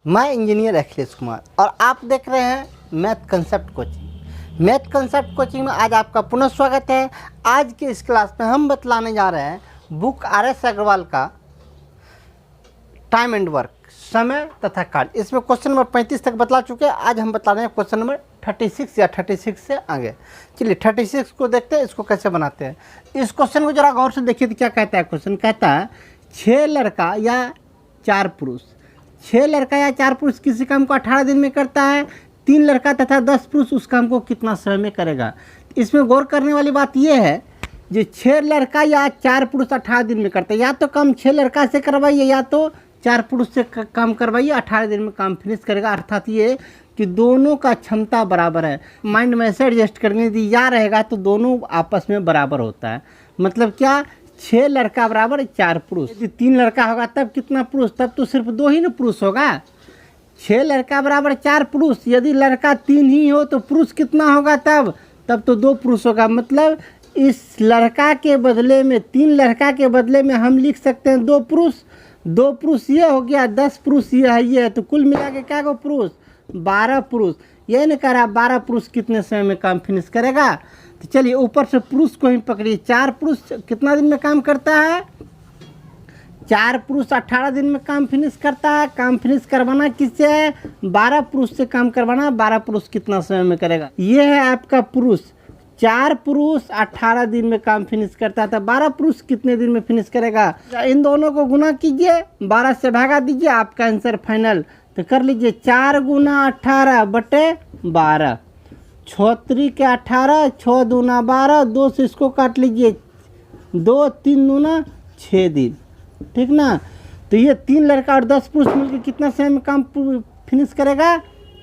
मैं इंजीनियर अखिलेश कुमार और आप देख रहे हैं math concept coaching. Math concept coaching में आज आपका पुनः स्वागत है। आज के इस क्लास में हम बतलाने जा रहे हैं बुक RS अग्रवाल का टाइम एंड वर्क, समय तथा कार्य। इसमें क्वेश्चन नंबर 35 तक बतला चुके हैं। आज हम बता रहे हैं क्वेश्चन नंबर 36 या 36 से आगे। चलिए 36 को देखते हैं, इसको कैसे बनाते हैं। इस क्वेश्चन को जरा गौर से देखिए तो क्या कहता है। क्वेश्चन कहता है 6 लड़का या 4 पुरुष, 6 लड़का या 4 पुरुष किसी काम को 18 दिन में करता है। 3 लड़का तथा 10 पुरुष उस काम को कितना समय में करेगा। इसमें गौर करने वाली बात यह है जो 6 लड़का या 4 पुरुष 18 दिन में करते हैं, या तो काम 6 लड़का से करवाइए या तो 4 पुरुष से काम करवाइए, 18 दिन में काम फिनिश करेगा। अर्थात ये कि दोनों का क्षमता बराबर है। माइंड में ऐसे एडजस्ट करने दी या रहेगा तो दोनों आपस में बराबर होता है। मतलब क्या, 6 लड़का बराबर 4 पुरुष। यदि 3 लड़का होगा तब कितना पुरुष, तब तो सिर्फ 2 ही ना पुरुष होगा। 6 लड़का बराबर 4 पुरुष। यदि लड़का 3 ही हो तो पुरुष कितना होगा, तब तो 2 पुरुष होगा। मतलब इस लड़का के बदले में 3 लड़का के बदले में हम लिख सकते हैं 2 पुरुष। 2 पुरुष ये हो गया, 10 पुरुष ये है, तो कुल मिला के क्या गो पुरुष, 12 पुरुष। ये नहीं कह रहा 12 पुरुष कितने समय में काम फिनिश करेगा। तो चलिए ऊपर से पुरुष को ही पकड़िए। 4 पुरुष कितना दिन में काम करता है, 4 पुरुष 18 दिन में काम फिनिश करता है। काम फिनिश करवाना किससे है, 12 पुरुष से काम करवाना। 12 पुरुष कितना समय में करेगा, ये है आपका पुरुष। 4 पुरुष 18 दिन में काम फिनिश करता था, 12 पुरुष कितने दिन में फिनिश करेगा। इन दोनों को गुना कीजिए, 12 से भागा दीजिए, आपका आंसर फाइनल। तो कर लीजिए 4 गुना 18 बटे 12, 6 के 18, 6 दूना 12, 2 से इसको काट लीजिए, 2 3 दूना 6 दिन, ठीक ना। तो ये 3 लड़का और 10 पुरुष मिलकर कितना समय में काम फिनिश करेगा,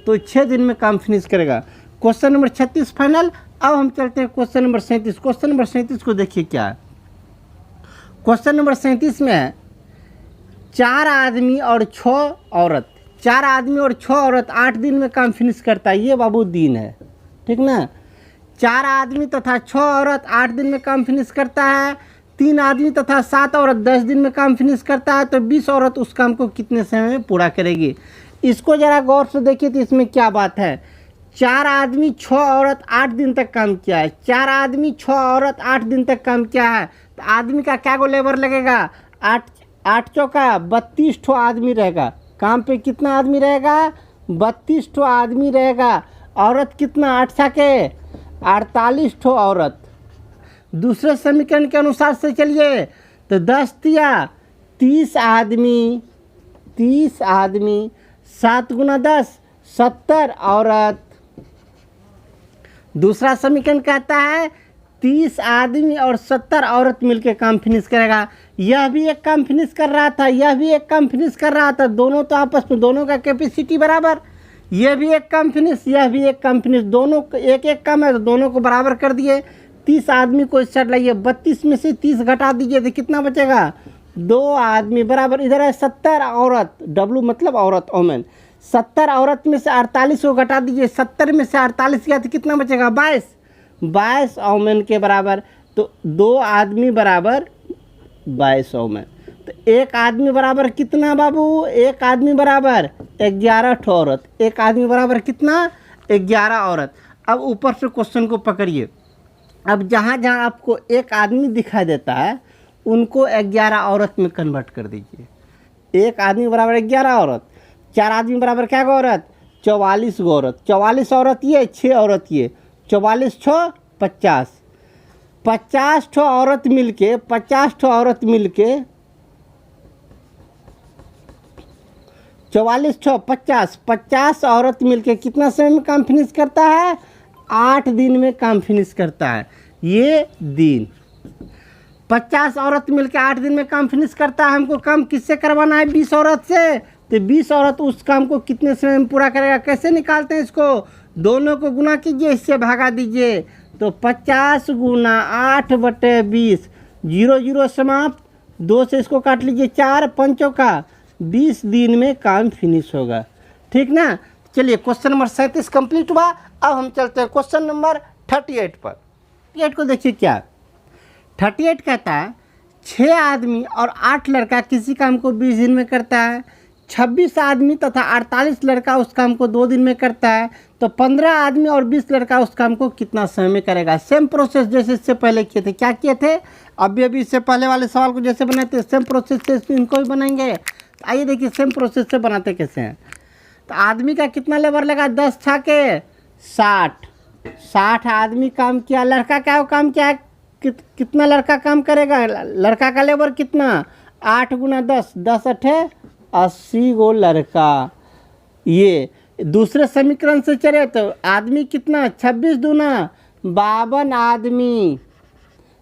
तो 6 दिन में काम फिनिश करेगा। Question number 36 final. अब हम चलते हैं क्वेश्चन नंबर 37। क्वेश्चन नंबर 37 को देखिए क्या है। क्वेश्चन नंबर 37 में है 4 आदमी और 6 औरत, 4 आदमी और 6 औरत 8 दिन में काम फिनिश करता है। ये बाबू दिन है, ठीक ना। 4 आदमी तथा 6 औरत 8 दिन में काम फिनिश करता है। 3 आदमी तथा 7 औरत 10 दिन में काम फिनिश करता है। तो 20 औरत उस काम को कितने समय में पूरा करेगी। इसको ज़रा गौर से देखिए तो इसमें क्या बात है। 4 आदमी 6 औरत 8 दिन तक काम किया है। 4 आदमी 6 औरत 8 दिन तक काम किया है। तो आदमी का क्या को लेबर लगेगा, 8 चौका 32 ठो आदमी रहेगा। काम पे कितना आदमी रहेगा, 32 ठो आदमी रहेगा। औरत कितना, 8 छके 48 ठो औरत। दूसरे समीकरण के अनुसार से चलिए तो 10 तिया 30 आदमी, 30 आदमी, 7 गुना 10 70 औरत। दूसरा समीकरण कहता है 30 आदमी और 70 औरत मिलकर काम फिनिश करेगा। यह भी एक काम फिनिश कर रहा था, यह भी एक काम फिनिश कर रहा था। दोनों तो आपस में, दोनों का कैपेसिटी बराबर। यह भी एक काम फिनिश, यह भी एक काम फिनिश, दोनों एक एक काम है तो दोनों को बराबर कर दिए। 30 आदमी को इस साइड लाइए, 32 में से 30 घटा दीजिए तो कितना बचेगा, 2 आदमी बराबर। इधर है 70 औरत, डब्लू मतलब औरत, ओमेन। 70 औरत में से 48 को घटा दीजिए, 70 में से 48 गया तो कितना बचेगा, 22 ओमेन के बराबर। तो 2 आदमी बराबर 22 ओमेन। तो 1 आदमी बराबर कितना बाबू, 1 आदमी बराबर 11 ठो औरत। 1 आदमी बराबर कितना, 11 औरत। अब ऊपर से क्वेश्चन को पकड़िए। अब जहाँ जहाँ आपको 1 आदमी दिखाई देता है उनको 11 औरत में कन्वर्ट कर दीजिए। 1 आदमी बराबर 11 औरत, 4 आदमी बराबर क्या गो औरत, 44 गो औरत। 44 औरत ये, 6 औरत ये, 44 ठो 50, 50 ठो औरत मिलके, 50 ठो औरत मिलके 44 ठो 50, 50 औरत मिलके कितना समय में काम फिनिश करता है, 8 दिन में काम फिनिश करता है। ये दिन 50 औरत मिलकर 8 दिन में काम फिनिश करता है। हमको काम किससे करवाना है, 20 औरत से। तो 20 औरत उस काम को कितने समय में पूरा करेगा। कैसे निकालते हैं इसको, दोनों को गुना कीजिए, इससे भागा दीजिए। तो 50 गुना 8 बटे 20, 0 0 समाप्त, 2 से इसको काट लीजिए, 4 पंचों का 20 दिन में काम फिनिश होगा, ठीक ना। चलिए क्वेश्चन नंबर 37 कंप्लीट हुआ। अब हम चलते हैं क्वेश्चन नंबर 38 पर। 38 को देखिए क्या, 38 कहता है 6 आदमी और 8 लड़का किसी काम को 20 दिन में करता है। 26 आदमी तथा 48 लड़का उस काम को 2 दिन में करता है, तो 15 आदमी और 20 लड़का उस काम को कितना समय में करेगा। सेम प्रोसेस जैसे इससे पहले किए थे। क्या किए थे? अभी इससे पहले वाले सवाल को जैसे बनाए थे सेम प्रोसेस से इनको भी बनाएंगे। तो आइए देखिए सेम प्रोसेस से बनाते कैसे हैं। तो आदमी का कितना लेबर लगा? 10 छाके 60 आदमी काम किया। लड़का क्या काम किया है? कितना लड़का काम करेगा? लड़का का लेबर कितना? 8 गुना 10, 10 अठे 80 गो लड़का। ये दूसरे समीकरण से चले तो आदमी कितना? 26 दूना 52 आदमी।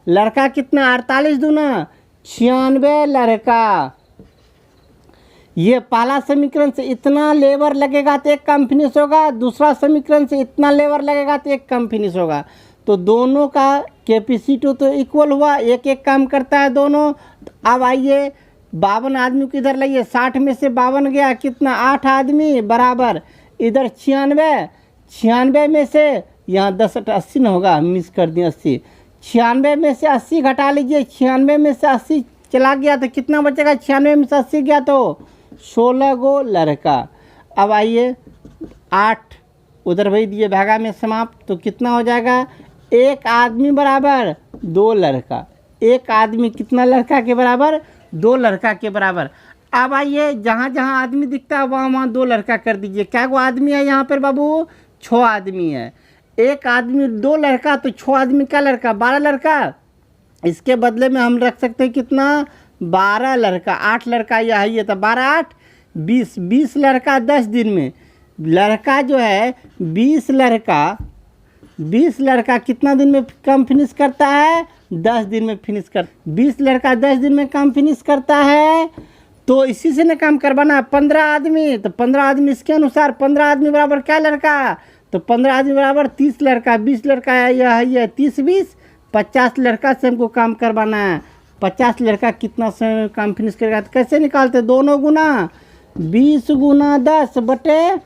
लड़का कितना? 48 दूना 96 लड़का। ये पहला समीकरण से इतना लेबर लगेगा तो एक काम फिनिश होगा, दूसरा समीकरण से इतना लेबर लगेगा तो एक काम फिनिश होगा। तो दोनों का कैपेसिटी तो इक्वल हुआ, एक एक काम करता है दोनों। अब आइए 52 आदमी को इधर लाइए, 60 में से 52 गया कितना? 8 आदमी बराबर इधर 96 में से यहाँ 10 80 न होगा, मिस कर दिए 80। 96 में से 80 घटा लीजिए, 96 में से 80 चला गया तो कितना बचेगा? 96 में से 80 गया तो 16 गो लड़का। अब आइए 8 उधर भेज दिए भागा में समाप्त, तो कितना हो जाएगा? एक आदमी बराबर 2 लड़का। एक आदमी कितना लड़का के बराबर? 2 लड़का के बराबर। अब आइए जहाँ जहाँ आदमी दिखता है वहाँ वहाँ 2 लड़का कर दीजिए। क्या वो आदमी है यहाँ पर बाबू? 6 आदमी है। एक आदमी 2 लड़का तो 6 आदमी का लड़का 12 लड़का। इसके बदले में हम रख सकते हैं कितना? 12 लड़का। 8 लड़का यह है, तो 12 8 20 लड़का 10 दिन में। लड़का जो है 20 लड़का कितना दिन में काम फिनिश करता है? 10 दिन में फिनिश कर। 20 लड़का 10 दिन में काम फिनिश करता है, तो इसी से न काम करवाना। 15 आदमी, तो 15 आदमी इसके अनुसार 15 आदमी बराबर क्या लड़का? तो 15 आदमी बराबर 30 लड़का। 20 लड़का है यह है 30 20 50 लड़का से हमको काम करवाना है। 50 लड़का कितना समय में काम फिनिश करेगा? तो कैसे निकालते? दोनों गुना 20 गुना 10 बटे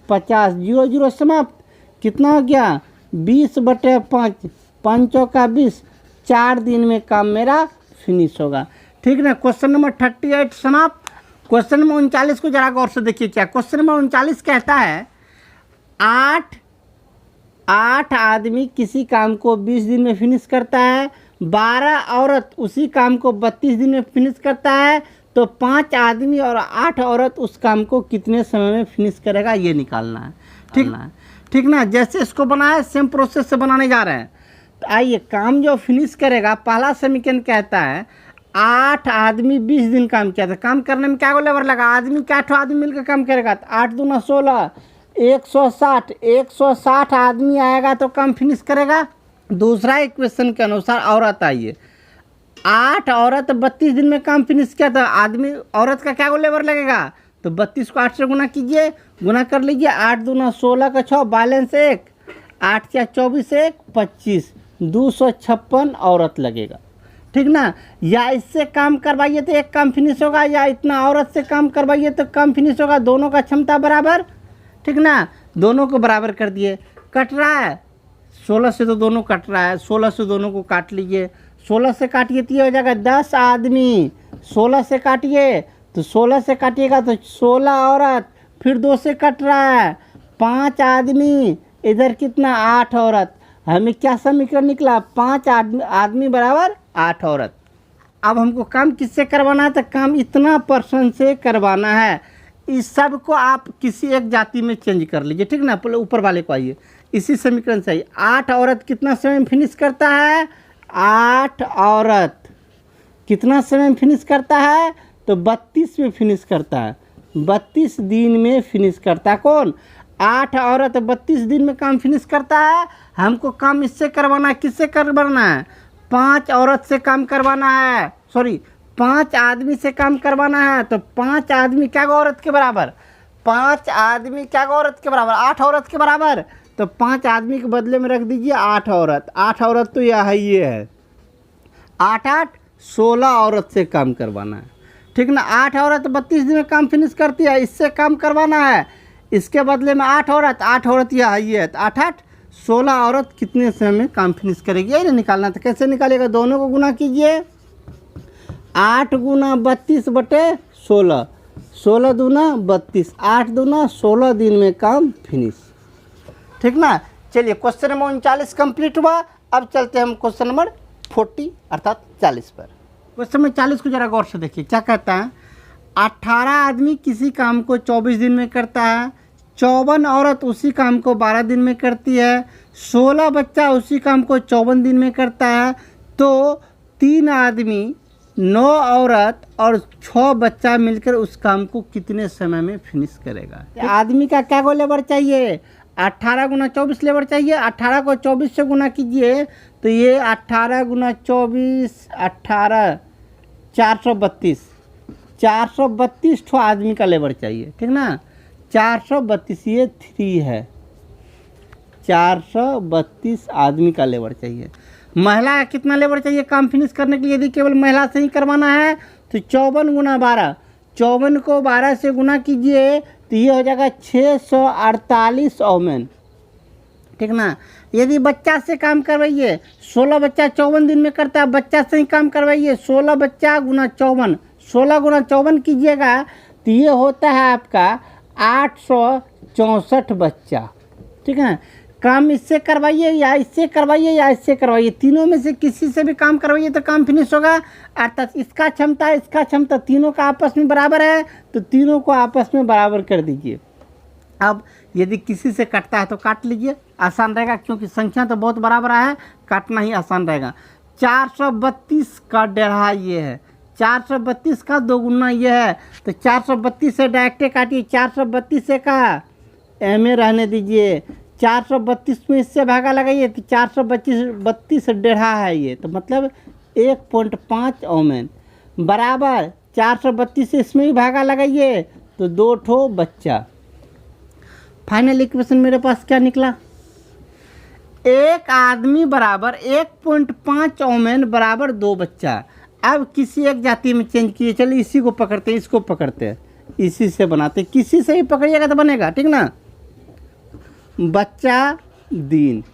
50, 0 0 समाप्त। कितना हो गया? 20 बटे 5, 5 का 20, 4 दिन में काम मेरा फिनिश होगा। ठीक ना। क्वेश्चन नंबर 38 समाप्त। क्वेश्चन नंबर 39 को जरा गौर से देखिए। क्या क्वेश्चन नंबर 39 कहता है? 8 आदमी किसी काम को 20 दिन में फिनिश करता है, 12 औरत उसी काम को 32 दिन में फिनिश करता है, तो 5 आदमी और 8 औरत उस काम को कितने समय में फिनिश करेगा, ये निकालना है। ठीक ना। जैसे इसको बनाए सेम प्रोसेस से बनाने जा रहे हैं। तो आइए काम जो फिनिश करेगा, पहला समीकरण कहता है 8 आदमी 20 दिन काम किया था। काम करने में क्या को लेबर लगा? आदमी क्या 8 आदमी मिलकर काम करेगा? तो 8 दूना 16, 160 आदमी आएगा तो काम फिनिश करेगा। दूसरा इक्वेशन के अनुसार औरत आइए, 8 औरत 32 दिन में काम फिनिश किया था। आदमी औरत का क्या को लेबर लगेगा? तो 32 को 8 से गुना कीजिए, गुना कर लीजिए। 8 दूना 16 का 6, बैलेंस 1, 8 क्या 24 1 25, 256 औरत लगेगा। ठीक ना। या इससे काम करवाइए तो एक काम फिनिश होगा, या इतना औरत से काम करवाइए तो काम फिनिश होगा। दोनों का क्षमता बराबर। ठीक ना। दोनों को बराबर कर दिए। कट रहा है 16 से, तो दोनों कट रहा है। 16 से दोनों को काट लीजिए। 16 से काटिए तो ये हो जाएगा 10 आदमी। 16 से काटिए तो 16 से काटिएगा तो 16 औरत, फिर 2 से कट रहा है 5 आदमी, इधर कितना 8 औरत। हमें क्या समीकरण निकला? 5 आदमी बराबर 8 औरत। अब हमको काम किससे करवाना है? तो काम इतना पर्सन से करवाना है। इस सब को आप किसी एक जाति में चेंज कर लीजिए। ठीक ना। पहले ऊपर वाले को आइए, इसी समीकरण से आइए। 8 औरत कितना समय में फिनिश करता है? 8 औरत कितना समय में फिनिश करता है? तो 32 में फिनिश करता है। 32 दिन में फिनिश करता है। कौन? 8 औरत 32 दिन में काम फिनिश करता है। हमको काम इससे करवाना है। किससे करवाना है? 5 औरत से काम करवाना है। 5 आदमी से काम करवाना है। तो 5 आदमी क्या औरत के बराबर? 5 आदमी क्या औरत के बराबर? 8 औरत के बराबर। तो 5 आदमी के बदले में रख दीजिए 8 औरत। 8 औरत तो यह है, ये है 8 8 16 औरत से काम करवाना है। ठीक ना। 8 औरत 32 दिन में काम फिनिश करती है, इससे काम करवाना है। इसके बदले में 8 औरत यह है, ये है 8 8 16 औरत कितने समय में काम फिनिश करेगी, यही निकालना। तो कैसे निकालेगा? दोनों को गुना कीजिए। 8 गुना 32 बटे 16, 16 दूना 32, 8 दूना 16 दिन में काम फिनिश। ठीक ना। चलिए क्वेश्चन नंबर 39 कंप्लीट हुआ। अब चलते हैं हम क्वेश्चन नंबर 40 अर्थात 40 पर। क्वेश्चन नंबर 40 को जरा गौर से देखिए, क्या कहता है। 18 आदमी किसी काम को 24 दिन में करता है, 54 औरत उसी काम को 12 दिन में करती है, 16 बच्चा उसी काम को 54 दिन में करता है, तो 3 आदमी 9 औरत और 6 बच्चा मिलकर उस काम को कितने समय में फिनिश करेगा। आदमी का क्या को लेबर चाहिए, 18 गुना 24 लेबर चाहिए। 18 को 24 से गुना कीजिए तो ये 18 गुना 24 18 432 ठो आदमी का लेबर चाहिए। ठीक ना, 432 ये 3 है, 432 आदमी का लेबर चाहिए। महिला का कितना लेबर चाहिए काम फिनिश करने के लिए, यदि केवल महिला से ही करवाना है तो 54 गुना 12, 54 को 12 से गुना कीजिए तो ये हो जाएगा 648 ओमेन। ठीक ना। यदि बच्चा से काम करवाइए, 16 बच्चा 54 दिन में करता है, बच्चा से ही काम करवाइए, 16 बच्चा गुना 54, 16 गुना 54 कीजिएगा तो ये होता है आपका 864 बच्चा। ठीक है। काम इससे करवाइए या इससे करवाइए या इससे करवाइए, तीनों में से किसी से भी काम करवाइए तो काम फिनिश होगा। अर्थात इसका क्षमता तीनों का आपस में बराबर है तो तीनों को आपस में बराबर कर दीजिए। अब यदि किसी से कटता है तो काट लीजिए, आसान रहेगा, क्योंकि संख्या तो बहुत बराबर है, काटना ही आसान रहेगा। 432 का डेढ़ा ये है, 432 का 2 गुना ये है, तो 432 से डायरेक्टे काटिए। 432 से का एम ए रहने दीजिए, 432 में इससे भागा लगाइए तो 432 डेढ़ा है ये, तो मतलब 1.5 ओमेन बराबर 432 से इसमें भी भागा लगाइए तो 2 ठो बच्चा। फाइनल इक्वेशन मेरे पास क्या निकला, एक आदमी बराबर 1.5 ओमेन बराबर 2 बच्चा। अब किसी एक जाति में चेंज किए, चलिए इसी को पकड़ते हैं, इसको पकड़ते हैं, इसी से बनाते, किसी से ही पकड़िएगा तो बनेगा। ठीक ना। बच्चा दिन,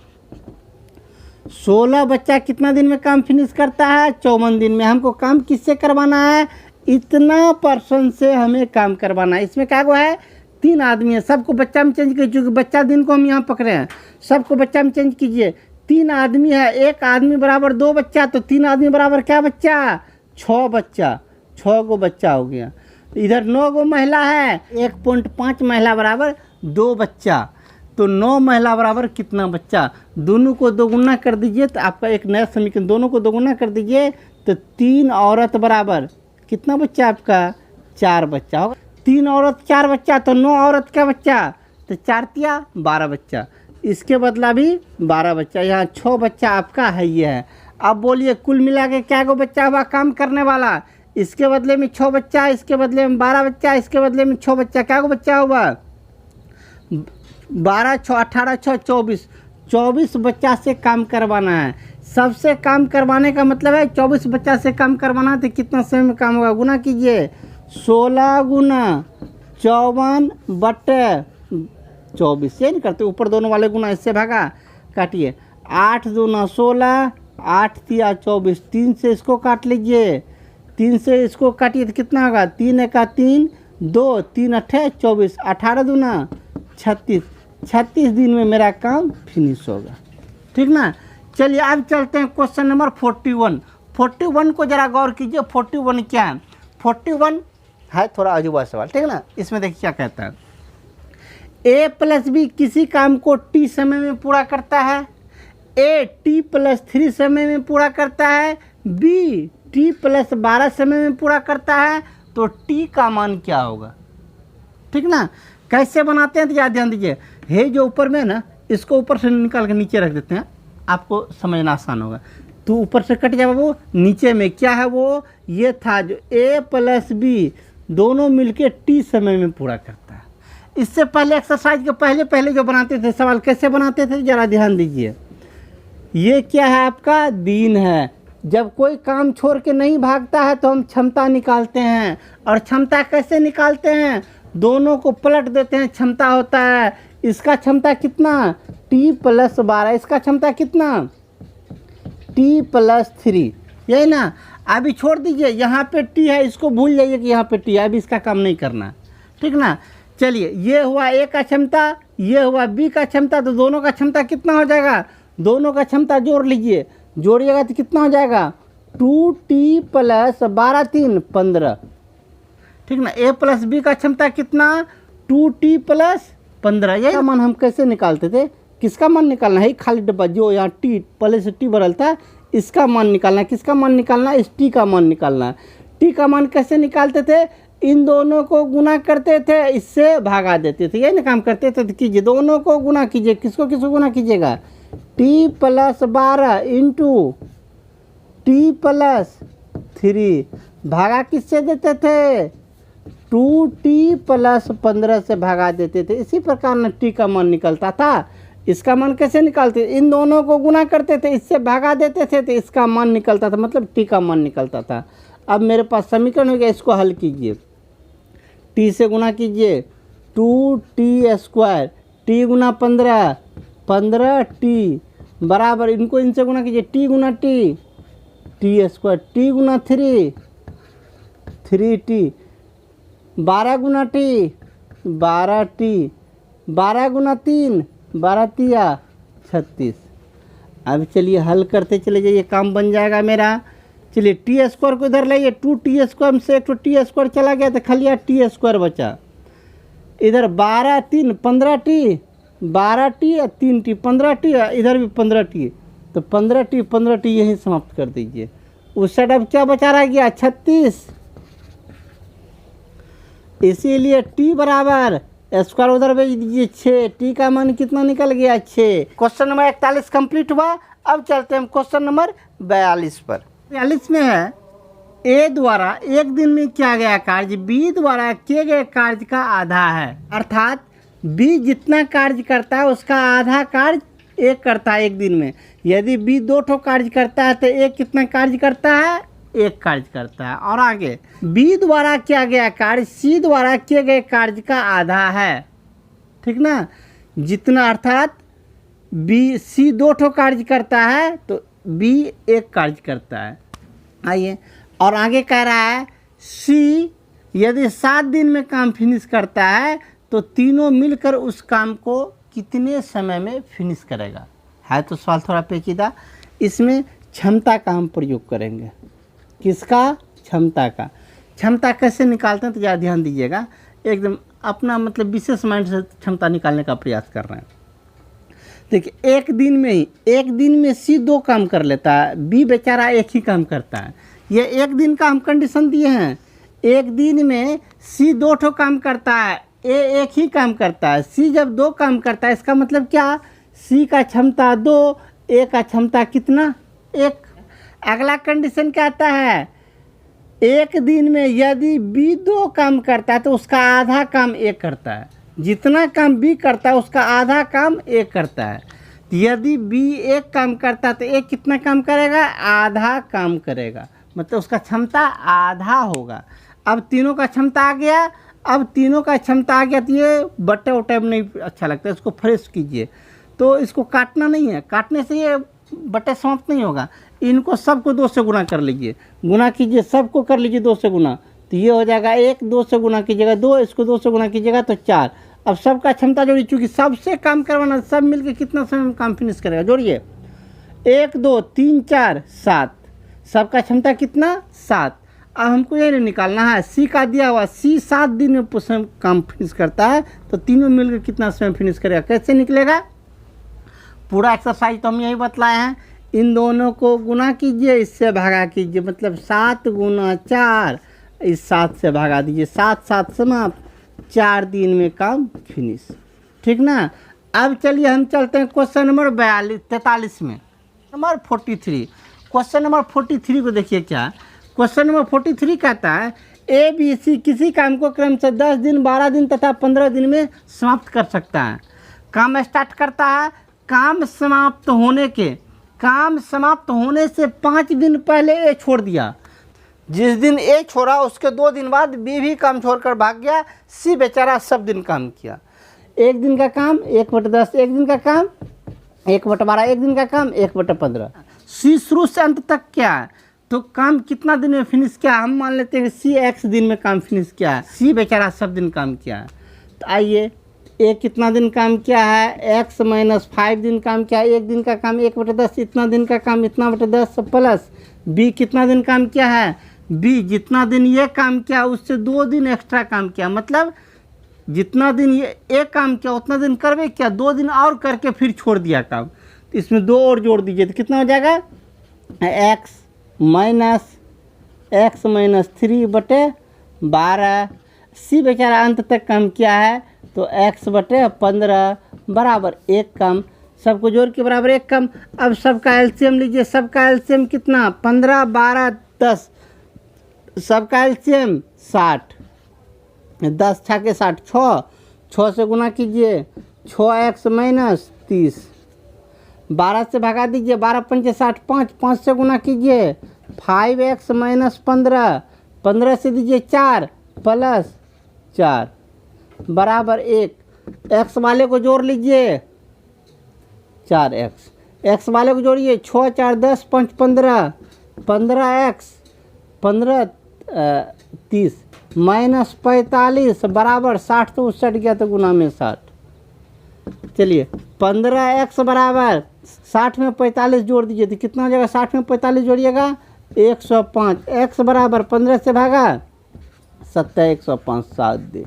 16 बच्चा कितना दिन में काम फिनिश करता है, 54 दिन में। हमको काम किससे करवाना है, इतना पर्सन से हमें काम करवाना है। इसमें क्या है, 3 आदमी है, सबको बच्चा में चेंज कीजिए, क्योंकि बच्चा दिन को हम यहाँ पकड़े हैं, सबको बच्चा में चेंज कीजिए। 3 आदमी है, एक आदमी बराबर 2 बच्चा, तो 3 आदमी बराबर क्या बच्चा, 6 बच्चा, 6 गो बच्चा हो गया। इधर 9 गो महिला है, 1.5 महिला बराबर 2 बच्चा, तो 9 महिला बराबर कितना बच्चा, दोनों को 2 गुना कर दीजिए तो आपका एक नया समीकरण, दोनों को 2 गुना कर दीजिए तो 3 औरत बराबर कितना बच्चा आपका, 4 बच्चा होगा। 3 औरत 4 बच्चा, तो 9 औरत का बच्चा, तो 4 तिया 12 बच्चा, इसके बदला भी 12 बच्चा, यहाँ 6 बच्चा आपका है ये है। अब बोलिए कुल मिला के क्या गो बच्चा हुआ काम करने वाला, इसके बदले में 6 बच्चा, इसके बदले में 12 बच्चा, इसके बदले में 6 बच्चा, क्या गो बच्चा हुआ, 12 6 18 6 24, 24 बच्चा से काम करवाना है। सबसे काम करवाने का मतलब है 24 बच्चा से काम करवाना, तो कितना समय में काम होगा, गुना कीजिए, 16 गुना 54 बटे 24, ये नहीं करते, ऊपर दोनों वाले गुना, इससे भागा काटिए, 8 दूना 16, 8 तिया 24, 3 से इसको काट लीजिए, 3 से इसको काटिए तो कितना होगा, 3 एका 3, 2 3 अट्ठे 24, 18 दूना 36, 36 दिन में मेरा काम फिनिश होगा। ठीक ना। चलिए अब चलते हैं क्वेश्चन नंबर 41। 41 को जरा गौर कीजिए, 41 क्या है, 41 है थोड़ा अजूबा सवाल। ठीक ना। इसमें देखिए क्या कहता है, a प्लस बी किसी काम को t समय में पूरा करता है, a t+3 समय में पूरा करता है, b t+12 समय में पूरा करता है, तो t का मान क्या होगा। ठीक ना। कैसे बनाते हैं तो याद ध्यान दीजिए, हे जो ऊपर में ना, इसको ऊपर से निकाल के नीचे रख देते हैं, आपको समझना आसान होगा। तो ऊपर से कट जाएगा, वो नीचे में क्या है, वो ये था जो a प्लस बी दोनों मिलके t समय में पूरा करता है। इससे पहले एक्सरसाइज के पहले जो बनाते थे सवाल कैसे बनाते थे जरा ध्यान दीजिए। ये क्या है, आपका दिन है। जब कोई काम छोड़ के नहीं भागता है तो हम क्षमता निकालते हैं, और क्षमता कैसे निकालते हैं, दोनों को पलट देते हैं, क्षमता होता है, इसका क्षमता कितना t+12, इसका क्षमता कितना t+3, यही ना। अभी छोड़ दीजिए, यहाँ पे टी है, इसको भूल जाइए कि यहाँ पे टी है, अभी इसका काम नहीं करना, ठीक ना। चलिए, ये हुआ ए का क्षमता, ये हुआ बी का क्षमता, तो दोनों का क्षमता कितना हो जाएगा, दोनों का क्षमता जोड़ लीजिए, जोड़िएगा तो कितना हो जाएगा 2t प्लस 12 3 15, ठीक ना। ए प्लस बी का क्षमता कितना 2t प्लस 15। यही मान हम कैसे निकालते थे, किसका मान निकालना है, खाली डब्बा जो यहाँ टी पहले से टी बदलता है, इसका मान निकालना है। किसका मान निकालना है, इस टी का मान निकालना है। टी का मान कैसे निकालते थे, इन दोनों को गुना करते थे, इससे भागा देते थे, यही ना काम करते थे। तो कीजिए, दोनों को गुना कीजिए, किसको किसको गुना कीजिएगा, T plus 12 into T plus 3, भागा किससे देते थे, 2t प्लस 15 से भागा देते थे। इसी प्रकार न टी का मान निकलता था। इसका मान कैसे निकालते, इन दोनों को गुना करते थे, इससे भागा देते थे, तो इसका मान निकलता था, मतलब टी का मान निकलता था। अब मेरे पास समीकरण हो गया, इसको हल कीजिए, टी से गुना कीजिए 2t², टी गुना 15 15t बराबर, इनको इनसे गुना कीजिए, टी गुना टी t², टी गुना 3t, 12 गुना टी 12t, 12 गुना 3 12 तिया 36। अब चलिए हल करते चले जाइए, काम बन जाएगा मेरा। चलिए t² को इधर लाइए, 2t² से एक तो t² चला गया, तो खाली t² बचा। इधर 12 3 15t, 12t 3t 15t, इधर भी 15t, तो 15t यहीं समाप्त कर दीजिए। उस साइड अब क्या बचा रह गया 36, इसीलिए t बराबर स्क्वायर उधर भेज दीजिए 6, टी का मान कितना निकल गया 6। क्वेश्चन नंबर 41 कंप्लीट हुआ। अब चलते हैं क्वेश्चन नंबर 42 पर। 42 में है, ए द्वारा एक दिन में किया गया कार्य बी द्वारा किए गए कार्य का आधा है, अर्थात बी जितना कार्य करता है उसका आधा कार्य ए करता है एक दिन में। यदि बी 2 ठो कार्य करता है तो ए कितना कार्य करता है, एक कार्य करता है। और आगे बी द्वारा किया गया कार्य सी द्वारा किए गए कार्य का आधा है, ठीक ना। जितना, अर्थात बी सी 2 ठो कार्य करता है तो बी एक कार्य करता है। आइए, और आगे कह रहा है सी यदि 7 दिन में काम फिनिश करता है तो तीनों मिलकर उस काम को कितने समय में फिनिश करेगा। है तो सवाल थोड़ा पेचीदा, इसमें क्षमता का हम प्रयोग करेंगे। किसका, क्षमता का। क्षमता कैसे निकालते हैं तो ज़्यादा ध्यान दीजिएगा, एकदम अपना मतलब विशेष माइंड से क्षमता निकालने का प्रयास कर रहे हैं। देखिए, एक दिन में सी 2 काम कर लेता है, बी बेचारा एक ही काम करता है। ये एक दिन का हम कंडीशन दिए हैं, एक दिन में सी 2 ठो काम करता है, ए एक ही काम करता है। सी जब 2 काम करता है, इसका मतलब क्या, सी का क्षमता 2, ए का क्षमता कितना 1। अगला कंडीशन क्या आता है, एक दिन में यदि बी 2 काम करता है तो उसका आधा काम ए करता है। जितना काम बी करता है उसका आधा काम ए करता है। तो यदि बी 1 काम करता है तो ए कितना काम करेगा, आधा काम करेगा, मतलब उसका क्षमता आधा होगा। अब तीनों का क्षमता आ गया, तो ये बट्टे उट्टे में नहीं अच्छा लगता, इसको फ्रेश कीजिए। तो इसको काटना नहीं है, काटने से ये बट्टे समाप्त नहीं होगा। इनको सबको 2 से गुना कर लीजिए, गुना कीजिए, सबको कर लीजिए 2 से गुना, तो ये हो जाएगा 1, 2 से गुना कीजिएगा 2, इसको 2 से गुना कीजिएगा तो 4। अब सबका क्षमता जोड़िए, चूँकि सबसे काम करवाना, सब मिलके कितना समय में काम फिनिश करेगा, जोड़िए 1 2 3 4 7, सबका क्षमता कितना 7। अब हमको ये निकालना है, सी का दिया हुआ, सी 7 दिन में काम फिनिश करता है, तो तीनों मिलकर कितना समय फिनिश करेगा, कैसे निकलेगा। पूरा एक्सरसाइज तो हम यही बतलाए हैं। इन दोनों को गुना कीजिए, इससे भागा कीजिए, मतलब 7 गुना 4, इस 7 से भागा दीजिए, 7 7 समाप्त, 4 दिन में काम फिनिश, ठीक ना। अब चलिए हम चलते हैं क्वेश्चन नंबर 43 में, नंबर 43। क्वेश्चन नंबर 43 को देखिए क्या, क्वेश्चन नंबर 43 कहता है ए बी सी किसी काम को क्रमशः 10 दिन 12 दिन तथा 15 दिन में समाप्त कर सकता है। काम स्टार्ट करता है, काम समाप्त होने से 5 दिन पहले ए छोड़ दिया। जिस दिन ए छोड़ा उसके 2 दिन बाद बी भी काम छोड़कर भाग गया, सी बेचारा सब दिन काम किया। एक दिन का काम 1/10, एक दिन का काम 1/12, एक दिन का काम 1/15। सी शुरू से अंत तक क्या है, तो काम कितना दिन में फिनिश किया, हम मान लेते हैं कि सी एक्स दिन में काम फिनिश किया है, सी बेचारा सब दिन काम किया है। तो आइए ए कितना दिन काम किया है, एक्स माइनस 5 दिन काम किया है, एक दिन का काम 1/10, इतना दिन का काम इतना बटे 10 प्लस बी कितना दिन काम किया है, बी जितना दिन ये काम किया उससे 2 दिन एक्स्ट्रा काम किया, मतलब जितना दिन ये एक काम किया उतना दिन करवे क्या, 2 दिन और करके फिर छोड़ दिया काम। तो इसमें 2 और जोड़ दीजिए तो कितना हो जाएगा, एक्स माइनस 3/12। सी बेचारा अंत तक काम किया है तो x/15 बराबर 1 कम, सबको जोड़ के बराबर 1 कम। अब सबका एलसीएम लीजिए, सबका एलसीएम कितना 15 12 10, सबका एलसीएम 60, 10 छः के 60, 6 से गुना कीजिए 6x माइनस 30, 12 से भगा दीजिए 12 पंचे 60, 5 से गुना कीजिए 5x माइनस 15, 15 से दीजिए 4 प्लस 4 बराबर 1। एक्स वाले को जोड़ लीजिए 4x, एक्स वाले को जोड़िए 6 4 10 5 15, 15x 15 30 माइनस 45 बराबर 60, तो 60 गया तो गुना में 60। चलिए 15x बराबर 60 में 45 जोड़ दीजिए तो कितना हो जाएगा, 60 में 45 जोड़िएगा 105, x बराबर 15 से भागा 70, 105 7 दिन।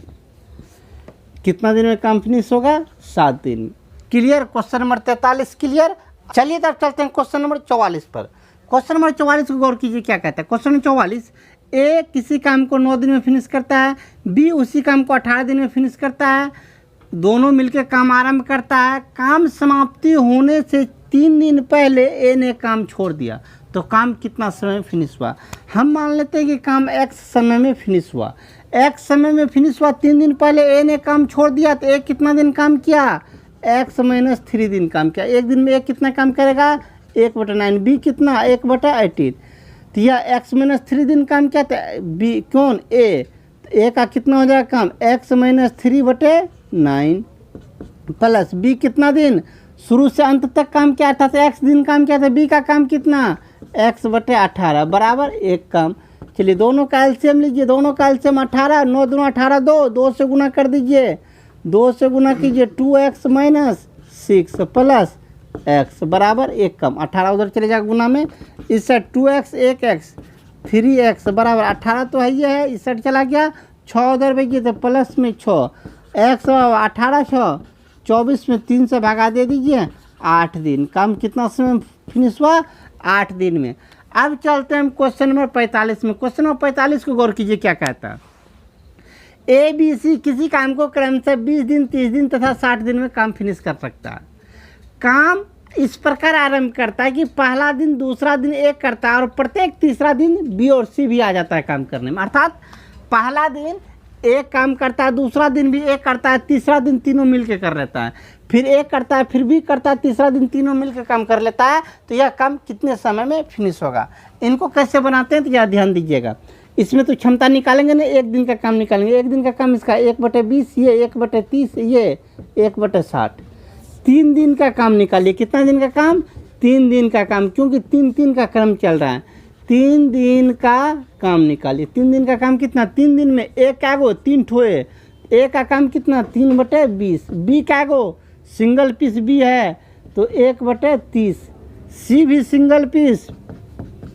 कितना दिन में काम फिनिश होगा, 7 दिन। Clear, question number 43 clear. चलिए तब चलते हैं क्वेश्चन नंबर 44 पर। क्वेश्चन नंबर 44 को गौर कीजिए क्या कहता है। क्वेश्चन नंबर 44, ए किसी काम को 9 दिन में फिनिश करता है, बी उसी काम को 18 दिन में फिनिश करता है, दोनों मिलकर काम आरंभ करता है। काम समाप्ति होने से 3 दिन पहले ए ने काम छोड़ दिया, तो काम कितना समय में फिनिश हुआ। हम मान लेते हैं कि काम एक्स समय में फिनिश हुआ, एक्स समय में फिनिश हुआ, 3 दिन पहले ए ने काम छोड़ दिया, तो ए कितना दिन काम किया, एक्स माइनस 3 दिन काम किया। एक दिन में ए कितना काम करेगा, 1/9, बी कितना 1/18, तो यह एक्स माइनस 3 दिन काम किया, तो बी कौन ए, तो ए का कितना हो जाएगा काम, एक्स माइनस 3/9 प्लस बी कितना दिन शुरू से अंत तक काम किया था, तो एक्स दिन काम किया था, बी का काम कितना x/18 बराबर 1 काम। चलिए दोनों का एलसीएम लीजिए, दोनों का एलसीएम 18, 9 दूना 18, 2 से गुना कर दीजिए, 2 से गुना कीजिए 2x माइनस 6 प्लस x बराबर 1 कम, 18 उधर चले जाएगा गुना में, इस साइड 2x 1x 3x बराबर 18 तो है ये है, इस साइड चला गया 6 उधर भेजिए तो प्लस में 6, x 18 6 24 में 3 से भगा दे दीजिए 8 दिन। काम कितना समय फिनिश हुआ, 8 दिन में। अब चलते हैं हम क्वेश्चन नंबर 45 में। क्वेश्चन नंबर 45 को गौर कीजिए क्या कहता है। ए बी सी किसी काम को क्रमशः 20 दिन 30 दिन तथा 60 दिन में काम फिनिश कर सकता है। काम इस प्रकार आरंभ करता है कि पहला दिन दूसरा दिन एक करता है और प्रत्येक तीसरा दिन बी और सी भी आ जाता है काम करने में, अर्थात पहला दिन एक काम करता है, दूसरा दिन भी एक करता है, तीसरा दिन तीनों मिलकर कर लेता है, फिर एक करता है, फिर भी करता है, तीसरा दिन तीनों मिलकर काम कर लेता है। तो यह काम कितने समय में फिनिश होगा। इनको कैसे बनाते हैं तो यह ध्यान दीजिएगा। इसमें तो क्षमता निकालेंगे ना, एक दिन का काम निकालेंगे, एक दिन का काम इसका 1/20, ये 1/30, ये 1/60, 3 दिन का काम निकालिए। कितना दिन का काम, 3 दिन का काम, क्योंकि 3 का क्रम चल रहा है, 3 दिन का काम निकालिए। 3 दिन का काम कितना, 3 दिन में एक क्या गो 3 ठोए, ए का काम कितना 3/20, बी क्या गो सिंगल पीस बी है तो 1/30, सी भी सिंगल पीस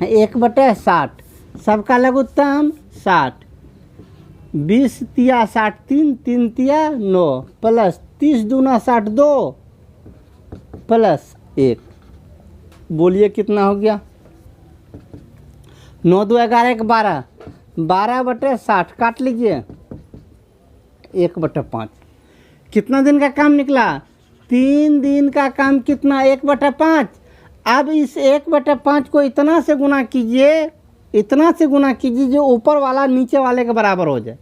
1/60, सबका लघुत्तम 60, 20 तिया 60, 3 तिया 9 प्लस 30 दूना 60, 2 प्लस 1, बोलिए कितना हो गया, 9 2 11 1 12, 12/60 काट लीजिए 1/5। कितना दिन का काम निकला, 3 दिन का काम कितना 1/5। अब इस 1/5 को इतना से गुना कीजिए, इतना से गुना कीजिए जो ऊपर वाला नीचे वाले के बराबर हो जाए।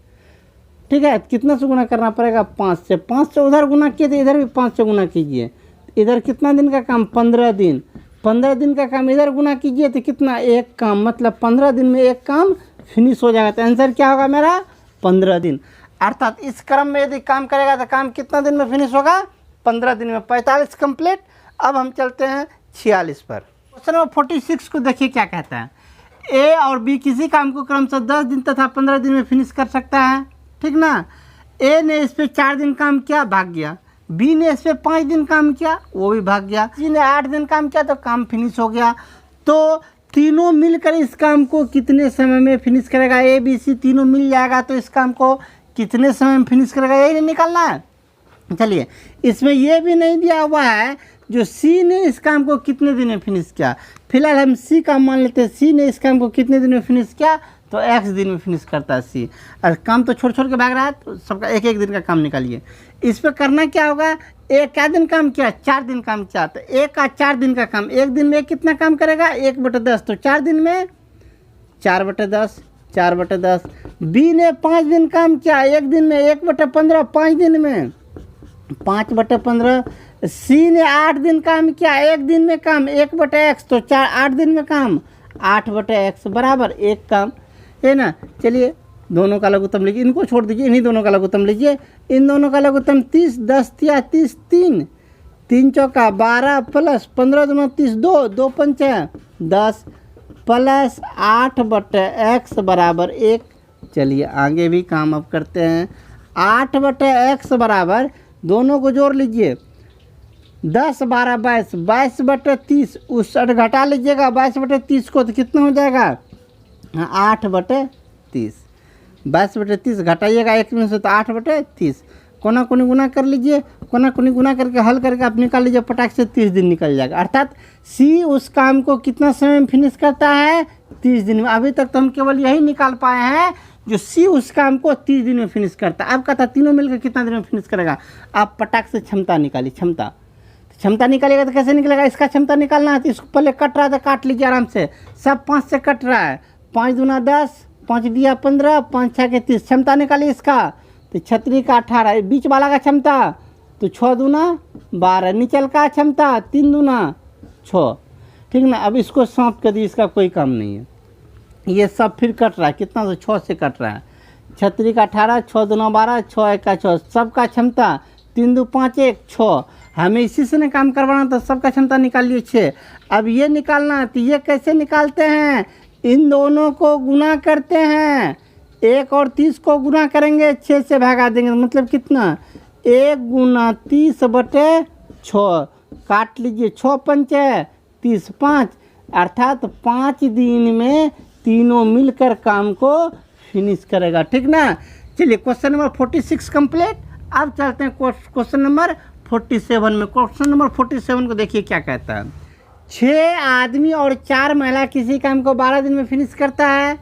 ठीक है, कितना से गुना करना पड़ेगा, 5 से। 5 से उधर गुना किए तो इधर भी 5 से गुना कीजिए। इधर कितना दिन का काम, 15 दिन। 15 दिन का काम इधर गुना कीजिए तो कितना, एक काम, मतलब 15 दिन में एक काम फिनिश हो जाएगा। तो आंसर क्या होगा मेरा, 15 दिन। अर्थात इस क्रम में यदि काम करेगा तो काम कितना दिन में फिनिश होगा, 15 दिन में। 45 कंप्लीट। अब हम चलते हैं 46 पर। क्वेश्चन नंबर 46 को देखिए क्या कहता है। ए और बी किसी काम को क्रमशः 10 दिन तथा 15 दिन में फिनिश कर सकता है, ठीक ना। ए ने इस पर 4 दिन काम किया, भाग गया। बी ने इस पर 5 दिन काम किया, वो भी भाग गया। सी ने 8 दिन काम किया तो काम फिनिश हो गया। तो तीनों मिलकर इस काम को कितने समय में फिनिश करेगा? ए बी सी तीनों मिल जाएगा तो इस काम को कितने समय में फिनिश करेगा, यही निकालना है। चलिए, इसमें यह भी नहीं दिया हुआ है जो सी ने इस काम को कितने दिन में फिनिश किया। फिलहाल हम सी का मान लेते हैं, सी ने इस काम को कितने दिन में फिनिश किया, तो एक्स दिन में फिनिश करता है सी। और काम तो छोड़ छोड़ के भाग रहा है, तो सबका एक एक दिन का काम निकालिए। इस पर करना क्या होगा, एक क्या दिन काम किया, 4 दिन काम किया, तो एक का 4 दिन का काम, एक दिन में कितना काम करेगा, 1/10, तो 4 दिन में 4/10, 4/10। बी ने 5 दिन काम किया, एक दिन में 1/15, 5 दिन में 5/15। सी ने 8 दिन काम किया, एक दिन में काम 1/x, तो 8 दिन में काम 8/x बराबर एक काम, है ना। चलिए, दोनों का लघुत्तम लीजिए, इनको छोड़ दीजिए, इन्हीं दोनों का लघुत्तम लीजिए। इन दोनों का लघुत्तम 30, 10 तिया 30, 3, 3 चौका 12 प्लस 15 दूना 30, 2, 2 पंचे 10 प्लस 8/x बराबर 1। चलिए, आगे भी काम अब करते हैं। 8/x बराबर, दोनों को जोड़ लीजिए, 10, 12, 22, 22/30, उस घटा लीजिएगा 22/30 को, तो कितना हो जाएगा, 8/30। 22/30 घटाइएगा एक में से, तो 8/30। कोना कोनी गुना कर लीजिए, कोना कोनी गुना करके हल करके आप निकाल लीजिए, पटाख से 30 दिन निकल जाएगा। अर्थात सी उस काम को कितना समय में फिनिश करता है, 30 दिन में। अभी तक तो हम केवल यही निकाल पाए हैं जो सी उस काम को 30 दिन में फिनिश करता है। अब कहता तीनों मिलकर कितना दिन में फिनिश करेगा। आप पटाख से क्षमता निकालिए, क्षमता निकालिएगा तो कैसे निकलेगा, इसका क्षमता निकालना है तो इसको पहले कट रहा है तो काट लीजिए आराम से। सब 5 से कट रहा है, 5 दूना 10, 5 दिया 15, 5 6 के 30। क्षमता निकालिए इसका, तो 36 का 18, बीच वाला का क्षमता तो 6 दूना 12, निचल का क्षमता 3 दूना 6, ठीक ना। अब इसको समाप्त कर दिए, इसका कोई काम नहीं है। ये सब फिर कट रहा है, कितना, तो 6 से कट रहा है। 36 का 18, 6 दूना 12, 6 1 का 6, सबका क्षमता 3 2 5 1 6। हमें इसी से ना काम करवाना, तो सबका क्षमता निकालिए 6। अब ये निकालना, तो ये कैसे निकालते हैं, इन दोनों को गुना करते हैं, 1 और 30 को गुना करेंगे, 6 से भगा देंगे, मतलब कितना, 1 गुना 30/6। काट लीजिए, 6 पंचे 30, 5, अर्थात 5 दिन में तीनों मिलकर काम को फिनिश करेगा, ठीक ना। चलिए, क्वेश्चन नंबर 46 कंप्लीट। अब चलते हैं क्वेश्चन नंबर 47 में। क्वेश्चन नंबर 47 को देखिए क्या कहता है। 6 आदमी और 4 महिला किसी काम को 12 दिन में फिनिश करता है।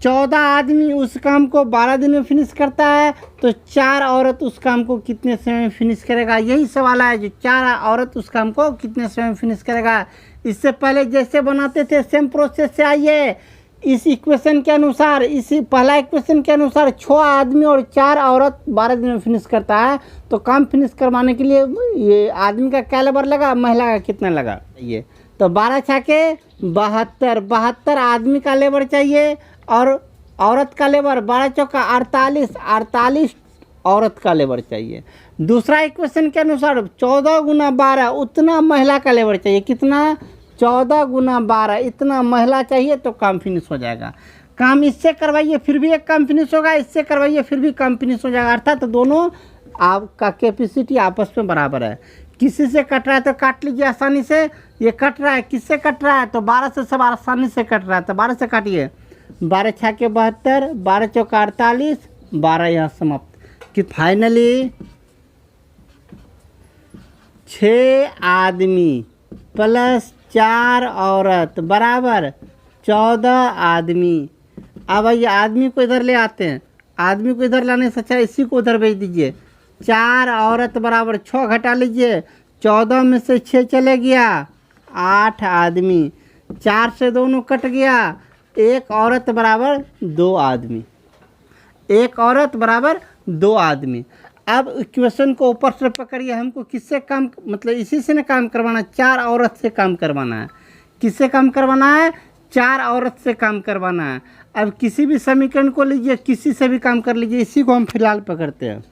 14 आदमी उस काम को 12 दिन में फिनिश करता है, तो 4 औरत उस काम को कितने समय में फिनिश करेगा, यही सवाल है। जो 4 औरत उस काम को कितने समय में फिनिश करेगा। इससे पहले जैसे बनाते थे सेम प्रोसेस से आइए। इस इक्वेशन के अनुसार, इसी पहला इक्वेशन के अनुसार 6 आदमी और 4 औरत 12 दिन में फिनिश करता है, तो काम फिनिश करवाने के लिए ये आदमी का क्या लेबर लगा, महिला का कितना लगा, ये तो 12 छाके 72, 72 आदमी का लेबर चाहिए और औरत का लेबर 12 चौका 48, 48 औरत का लेबर चाहिए। दूसरा इक्वेशन के अनुसार 14 गुना 12 उतना महिला का लेबर चाहिए, कितना, 14 गुना 12 इतना महिला चाहिए, तो काम फिनिश हो जाएगा। काम इससे करवाइए फिर भी एक काम फिनिश होगा, इससे करवाइए फिर भी काम फिनिश हो जाएगा। अर्थात तो दोनों आपका कैपेसिटी आपस में बराबर है। किसी से कट रहा है तो काट लीजिए आसानी से, ये कट रहा है, किससे कट रहा है, तो 12 से सब आसानी से कट रहा है, तो 12 से काटिए, 12 छाके 72, 12 चौका 48, 12 यहाँ समाप्त। कि फाइनली 6 आदमी प्लस 4 औरत बराबर 14 आदमी। अब ये आदमी को इधर ले आते हैं, आदमी को इधर लाने से अच्छा इसी को उधर भेज दीजिए। 4 औरत बराबर 6 घटा लीजिए, 14 में से 6 चले गया, 8 आदमी, 4 से दोनों कट गया, 1 औरत बराबर 2 आदमी, 1 औरत बराबर 2 आदमी। अब इक्वेशन को ऊपर से पकड़िए, हमको किससे काम, मतलब इसी से ना काम करवाना है, 4 औरत से काम करवाना है। किससे काम करवाना है, 4 औरत से काम करवाना है। अब किसी भी समीकरण को लीजिए, किसी से भी काम कर लीजिए, इसी को हम फिलहाल पकड़ते हैं,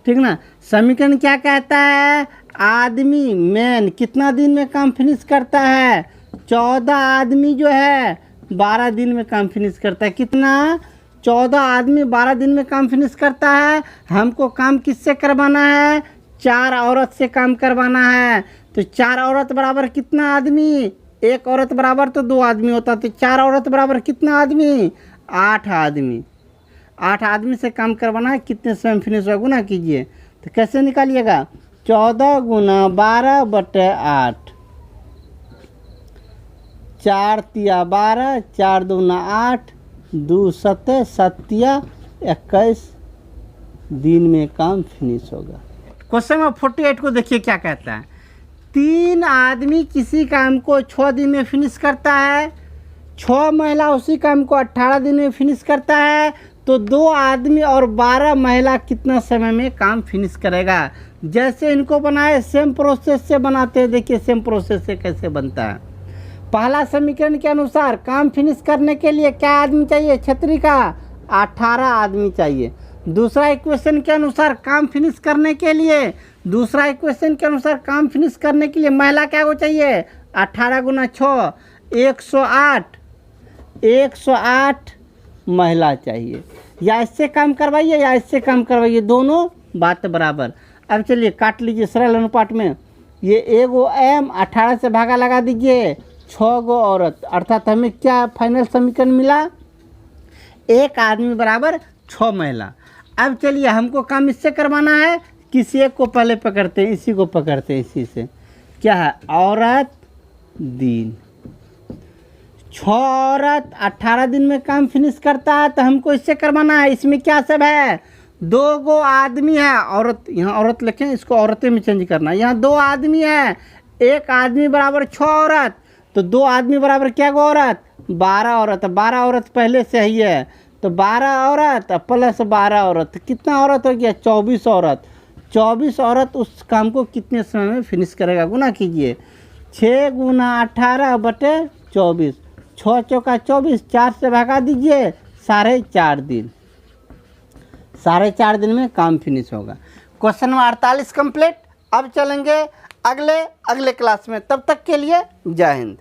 ठीक ना। समीकरण क्या कहता है, आदमी मैन कितना दिन में काम फिनिश करता है, 14 आदमी जो है 12 दिन में काम फिनिश करता है। कितना? 14 आदमी 12 दिन में काम फिनिश करता है। हमको काम किससे करवाना है? 4 औरत से काम करवाना है। तो 4 औरत बराबर कितना आदमी? 1 औरत बराबर तो 2 आदमी होता, तो 4 औरत बराबर कितना आदमी? 8 आदमी। 8 आदमी से काम करवाना है, कितने समय फिनिश होगा गुना कीजिए। तो कैसे निकालिएगा? 14 गुना 12/8, 4 तिया 12, 4 दूना 8, 2 सत्य 21 दिन में काम फिनिश होगा। क्वेश्चन नंबर 48 को देखिए क्या कहता है। 3 आदमी किसी काम को 6 दिन में फिनिश करता है, 6 महिला उसी काम को 18 दिन में फिनिश करता है, तो 2 आदमी और 12 महिला कितना समय में काम फिनिश करेगा? जैसे इनको बनाए सेम प्रोसेस से बनाते हैं। देखिए सेम प्रोसेस से कैसे बनता है। पहला समीकरण के अनुसार काम फिनिश करने के लिए क्या आदमी चाहिए? छतरी का 18 आदमी चाहिए। दूसरा इक्वेशन के अनुसार काम फिनिश करने के लिए, दूसरा इक्वेशन के अनुसार काम फिनिश करने के लिए महिला क्या को चाहिए? 18 गुना 6, 108, 108 महिला चाहिए। या इससे काम करवाइए या इससे काम करवाइए, दोनों बात बराबर। अब चलिए काट लीजिए सरल अनुपात में। ये एगो एम 18 से भागा लगा दीजिए, 6 गो औरत, अर्थात हमें क्या फाइनल समीकरण मिला? 1 आदमी बराबर 6 महिला। अब चलिए हमको काम इससे करवाना है, किसी एक को पहले पकड़ते हैं, इसी को पकड़ते हैं, इसी से। क्या है? औरत दिन। 6 औरत 18 दिन में काम फिनिश करता है, तो हमको इससे करवाना है। इसमें क्या सब है? 2 गो आदमी है, औरत, यहाँ औरत लिखें, इसको औरतें में चेंज करना। यहाँ 2 आदमी है, 1 आदमी बराबर 6 औरत, तो 2 आदमी बराबर क्या गो औरत? 12 औरत। 12 औरत पहले से ही है, तो 12 औरत प्लस 12 औरत, कितना औरत हो गया? 24 औरत। 24 औरत उस काम को कितने समय में फिनिश करेगा? गुना कीजिए। 6 गुना 18/24, 6 चौका 24, 4 से भगा दीजिए, 4.5 दिन। 4.5 दिन में काम फिनिश होगा। Question number 48 complete. अब चलेंगे अगले क्लास में। तब तक के लिए जय हिंद।